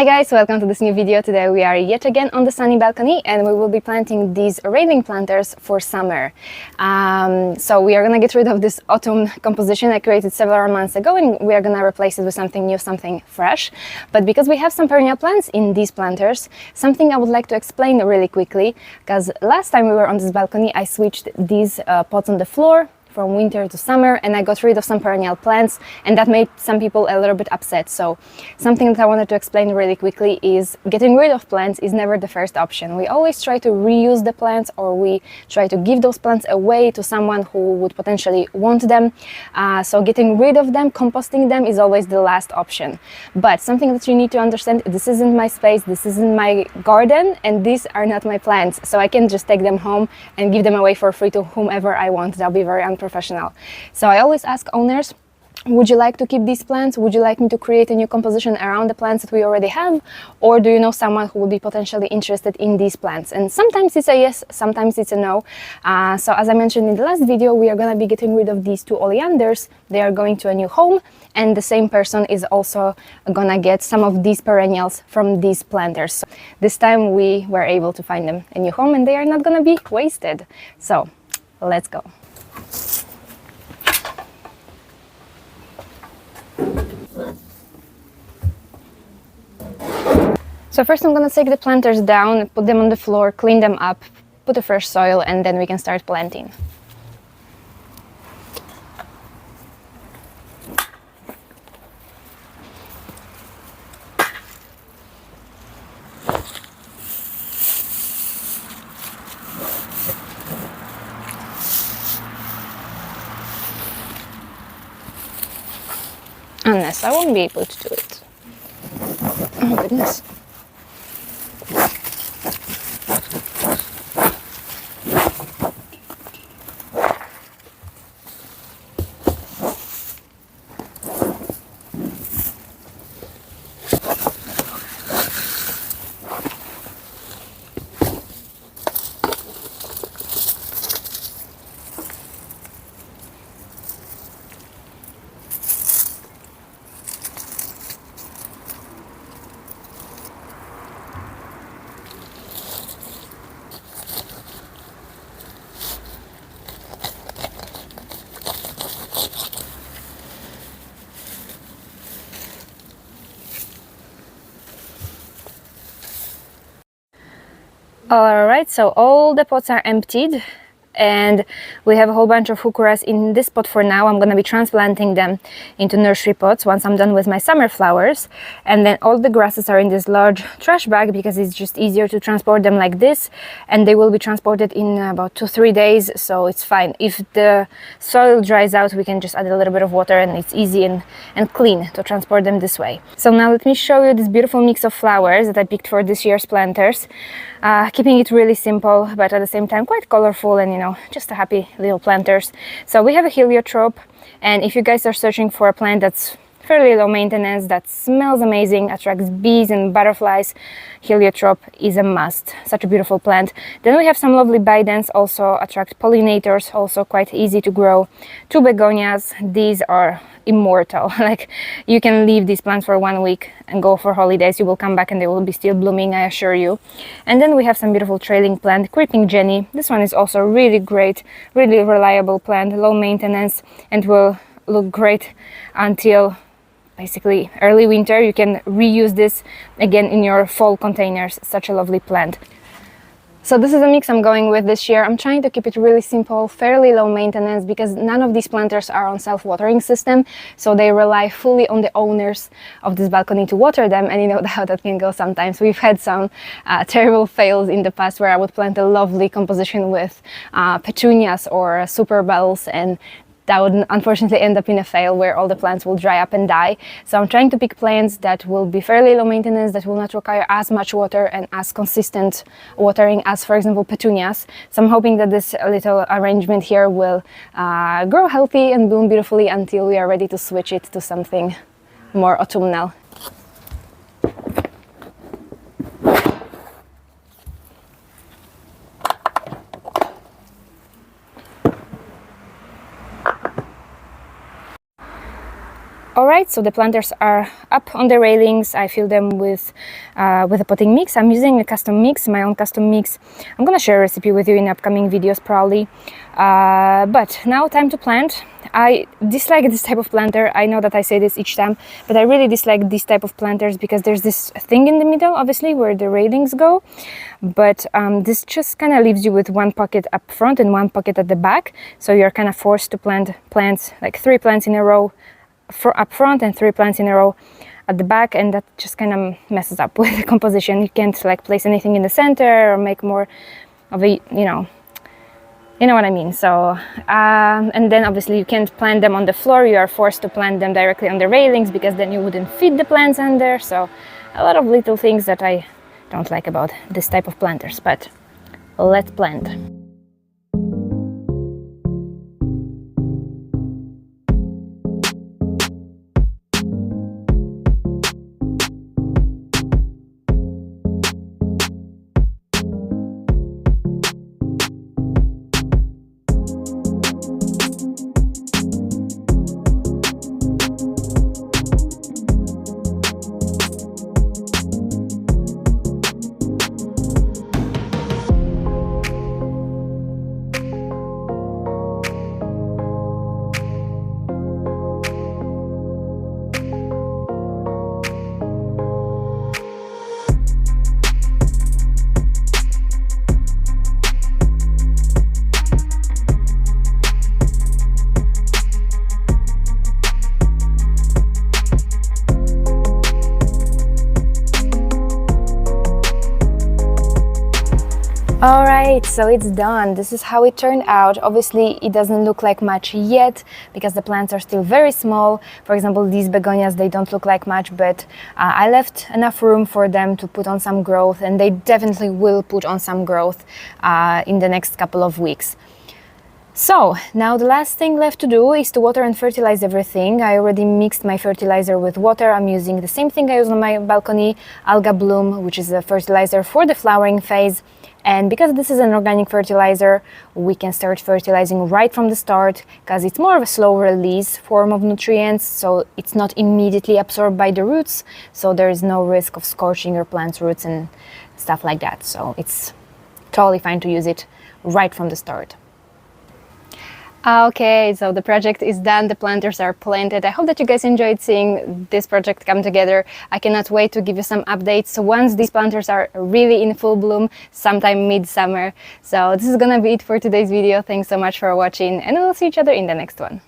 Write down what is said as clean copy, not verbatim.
Hi guys, welcome to this new video. Today we are yet again on the sunny balcony and we will be planting these railing planters for summer. So we are gonna get rid of this autumn composition I created several months ago and we are gonna replace it with something new, something fresh. But because we have some perennial plants in these planters, something I would like to explain really quickly, because last time we were on this balcony I switched these pots on the floor from winter to summer and I got rid of some perennial plants and that made some people a little bit upset. So something that I wanted to explain really quickly is getting rid of plants is never the first option. We always try to reuse the plants or we try to give those plants away to someone who would potentially want them. So getting rid of them, composting them is always the last option. But something that you need to understand, this isn't my space, this isn't my garden and these are not my plants. So I can just take them home and give them away for free to whomever I want. That'll be very unprofessional. So I always ask owners, would you like to keep these plants? Would you like me to create a new composition around the plants that we already have? Or do you know someone who would be potentially interested in these plants? And sometimes it's a yes, sometimes it's a no. So as I mentioned in the last video, we are going to be getting rid of these two oleanders. They are going to a new home and the same person is also going to get some of these perennials from these planters. So this time we were able to find them a new home and they are not going to be wasted. So let's go. So first I'm going to take the planters down, put them on the floor, clean them up, put the fresh soil and then we can start planting. Unless I won't be able to do it. Oh goodness. Alright, so all the pots are emptied and we have a whole bunch of heucheras in this pot for now. I'm going to be transplanting them into nursery pots once I'm done with my summer flowers. And then all the grasses are in this large trash bag because it's just easier to transport them like this. And they will be transported in about 2-3 days, so it's fine. If the soil dries out, we can just add a little bit of water and it's easy and clean to transport them this way. So now let me show you this beautiful mix of flowers that I picked for this year's planters. Keeping it really simple, but at the same time quite colorful and, you know, just a happy little planters. So we have a heliotrope, and if you guys are searching for a plant that's fairly low maintenance, that smells amazing, attracts bees and butterflies, heliotrope is a must. Such a beautiful plant. Then we have some lovely bidens, also attract pollinators, also quite easy to grow. 2 begonias, these are immortal. Like, you can leave these plants for 1 week and go for holidays, you will come back and they will be still blooming, I assure you. And then we have some beautiful trailing plant, creeping Jenny. This one is also really great, really reliable plant, low maintenance, and will look great until basically early winter. You can reuse this again in your fall containers. Such a lovely plant. So this is a mix I'm going with this year. I'm trying to keep it really simple, fairly low maintenance, because none of these planters are on self-watering system, so they rely fully on the owners of this balcony to water them, and you know how that can go sometimes. We've had some terrible fails in the past where I would plant a lovely composition with petunias or super bells, and that would unfortunately end up in a fail where all the plants will dry up and die. So I'm trying to pick plants that will be fairly low maintenance, that will not require as much water and as consistent watering as, for example, petunias. So I'm hoping that this little arrangement here will grow healthy and bloom beautifully until we are ready to switch it to something more autumnal. Alright, so the planters are up on the railings. I fill them with a potting mix. I'm using a custom mix, my own custom mix. I'm gonna share a recipe with you in upcoming videos probably. But now time to plant. I dislike this type of planter. I know that I say this each time, but I really dislike this type of planters because there's this thing in the middle, obviously, where the railings go. But this just kind of leaves you with one pocket up front and one pocket at the back. So you're kind of forced to plant plants, like 3 plants in a row up front and 3 plants in a row at the back, and that just kind of messes up with the composition. You can't like place anything in the center or make more of a, you know what I mean. So and then obviously you can't plant them on the floor. You are forced to plant them directly on the railings because then you wouldn't fit the plants under. So a lot of little things that I don't like about this type of planters, but let's plant. Alright, so it's done. This is how it turned out. Obviously, it doesn't look like much yet because the plants are still very small. For example, these begonias, they don't look like much, but I left enough room for them to put on some growth, and they definitely will put on some growth in the next couple of weeks. So now the last thing left to do is to water and fertilize everything. I already mixed my fertilizer with water. I'm using the same thing I use on my balcony, Alga Bloom, which is a fertilizer for the flowering phase. And because this is an organic fertilizer, we can start fertilizing right from the start because it's more of a slow release form of nutrients, so it's not immediately absorbed by the roots, so there is no risk of scorching your plant's roots and stuff like that. So it's totally fine to use it right from the start. Okay, so the project is done, the planters are planted. I hope that you guys enjoyed seeing this project come together. I cannot wait to give you some updates so once these planters are really in full bloom, sometime mid-summer. So this is gonna be it for today's video. Thanks so much for watching, and we'll see each other in the next one.